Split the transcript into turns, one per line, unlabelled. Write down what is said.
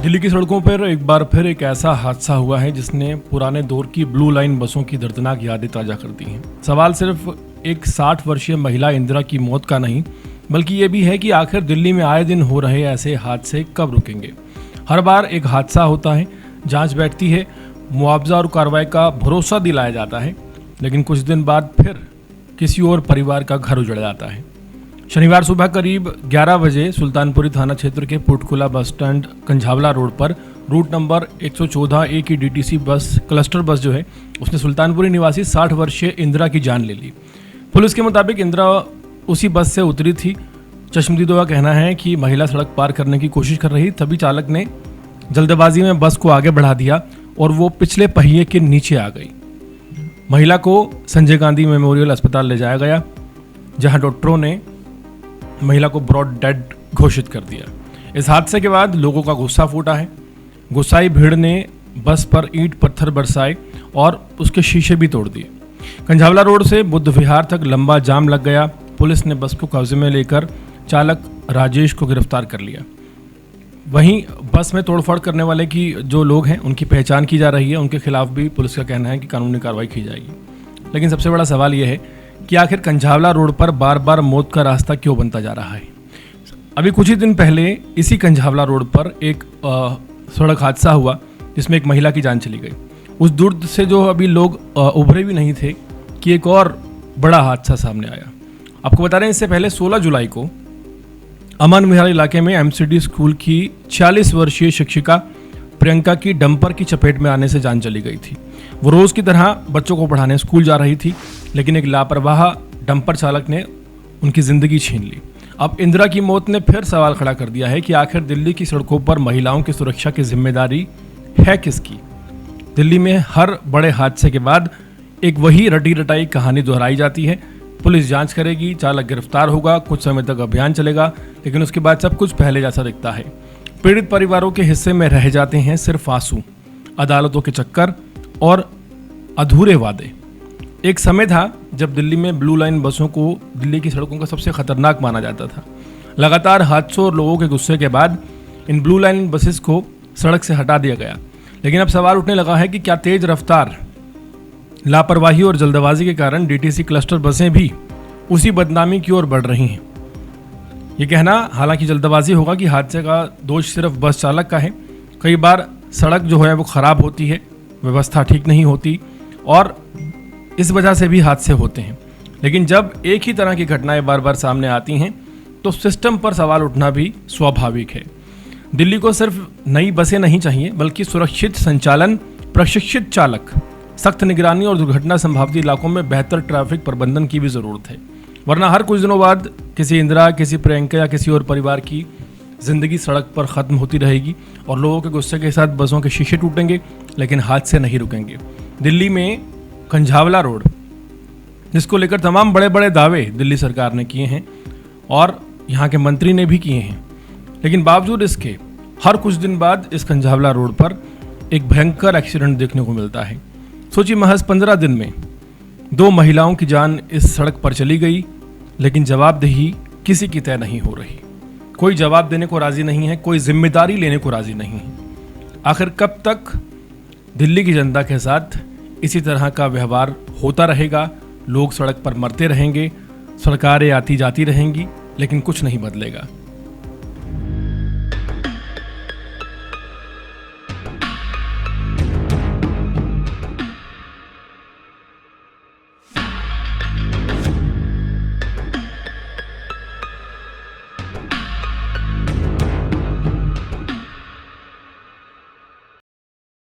दिल्ली की सड़कों पर एक बार फिर एक ऐसा हादसा हुआ है जिसने पुराने दौर की ब्लू लाइन बसों की दर्दनाक यादें ताज़ा कर दी हैं। सवाल सिर्फ एक 60 वर्षीय महिला इंदिरा की मौत का नहीं, बल्कि ये भी है कि आखिर दिल्ली में आए दिन हो रहे ऐसे हादसे कब रुकेंगे। हर बार एक हादसा होता है, जांच बैठती है, मुआवजा और कार्रवाई का भरोसा दिलाया जाता है, लेकिन कुछ दिन बाद फिर किसी और परिवार का घर उजड़ जाता है। शनिवार सुबह करीब 11 बजे सुल्तानपुरी थाना क्षेत्र के पुटकुला बस स्टैंड कंझावला रोड पर रूट नंबर 114A की डीटीसी बस क्लस्टर बस जो है उसने सुल्तानपुरी निवासी 60 वर्षीय इंदिरा की जान ले ली। पुलिस के मुताबिक इंदिरा उसी बस से उतरी थी। चश्मदीदों का कहना है कि महिला सड़क पार करने की कोशिश कर रही, तभी चालक ने जल्दबाजी में बस को आगे बढ़ा दिया और वो पिछले पहिए के नीचे आ गई। महिला को संजय गांधी मेमोरियल अस्पताल ले जाया गया, जहां डॉक्टरों ने महिला को ब्रॉड डेड घोषित कर दिया। इस हादसे के बाद लोगों का गुस्सा फूटा है। गुस्साई भीड़ ने बस पर ईंट पत्थर बरसाए और उसके शीशे भी तोड़ दिए। कंझावला रोड से बुद्ध विहार तक लंबा जाम लग गया। पुलिस ने बस को कब्जे में लेकर चालक राजेश को गिरफ्तार कर लिया। वहीं बस में तोड़फोड़ करने वाले की जो लोग हैं उनकी पहचान की जा रही है। उनके खिलाफ भी पुलिस का कहना है कि कानूनी कार्रवाई की जाएगी। लेकिन सबसे बड़ा सवाल यह है कि आखिर कंझावला रोड पर बार बार मौत का रास्ता क्यों बनता जा रहा है। अभी कुछ ही दिन पहले इसी कंझावला रोड पर एक सड़क हादसा हुआ जिसमें एक महिला की जान चली गई। उस दर्द से जो अभी लोग उभरे भी नहीं थे कि एक और बड़ा हादसा सामने आया। आपको बता रहे हैं, इससे पहले 16 जुलाई को अमन विहार इलाके में एमसीडी स्कूल की 40 वर्षीय शिक्षिका प्रियंका की डंपर की चपेट में आने से जान चली गई थी। वो रोज की तरह बच्चों को पढ़ाने स्कूल जा रही थी, लेकिन एक लापरवाह डंपर चालक ने उनकी जिंदगी छीन ली। अब इंदिरा की मौत ने फिर सवाल खड़ा कर दिया है कि आखिर दिल्ली की सड़कों पर महिलाओं की सुरक्षा की जिम्मेदारी है किसकी। दिल्ली में हर बड़े हादसे के बाद एक वही रटी रटाई कहानी दोहराई जाती है। पुलिस जांच करेगी, चालक गिरफ्तार होगा, कुछ समय तक अभियान चलेगा, लेकिन उसके बाद सब कुछ पहले जैसा दिखता है। पीड़ित परिवारों के हिस्से में रह जाते हैं सिर्फ आंसू, अदालतों के चक्कर और अधूरे वादे। एक समय था जब दिल्ली में ब्लू लाइन बसों को दिल्ली की सड़कों का सबसे खतरनाक माना जाता था। लगातार हादसों और लोगों के गुस्से के बाद इन ब्लू लाइन बसेस को सड़क से हटा दिया गया। लेकिन अब सवाल उठने लगा है कि क्या तेज रफ्तार, लापरवाही और जल्दबाजी के कारण डीटीसी क्लस्टर बसें भी उसी बदनामी की ओर बढ़ रही हैं। ये कहना हालांकि जल्दबाजी होगा कि हादसे का दोष सिर्फ बस चालक का है। कई बार सड़क जो है वो खराब होती है, व्यवस्था ठीक नहीं होती और इस वजह से भी हादसे होते हैं। लेकिन जब एक ही तरह की घटनाएं बार बार सामने आती हैं तो सिस्टम पर सवाल उठना भी स्वाभाविक है। दिल्ली को सिर्फ नई बसें नहीं चाहिए, बल्कि सुरक्षित संचालन, प्रशिक्षित चालक, सख्त निगरानी और दुर्घटना संभावित इलाकों में बेहतर ट्रैफिक प्रबंधन की भी ज़रूरत है। वरना हर कुछ दिनों बाद किसी इंदिरा, किसी प्रियंका या किसी और परिवार की ज़िंदगी सड़क पर ख़त्म होती रहेगी और लोगों के गुस्से के साथ बसों के शीशे टूटेंगे, लेकिन हादसे नहीं रुकेंगे। दिल्ली में कंझावला रोड, जिसको लेकर तमाम बड़े बड़े दावे दिल्ली सरकार ने किए हैं और यहाँ के मंत्री ने भी किए हैं, लेकिन बावजूद इसके हर कुछ दिन बाद इस कंझावला रोड पर एक भयंकर एक्सीडेंट देखने को मिलता है। सोचिए, महज 15 दिन में 2 महिलाओं की जान इस सड़क पर चली गई, लेकिन जवाबदेही किसी की तय नहीं हो रही। कोई जवाब देने को राजी नहीं है, कोई जिम्मेदारी लेने को राजी नहीं है। आखिर कब तक दिल्ली की जनता के साथ इसी तरह का व्यवहार होता रहेगा? लोग सड़क पर मरते रहेंगे, सरकारें आती जाती रहेंगी, लेकिन कुछ नहीं बदलेगा।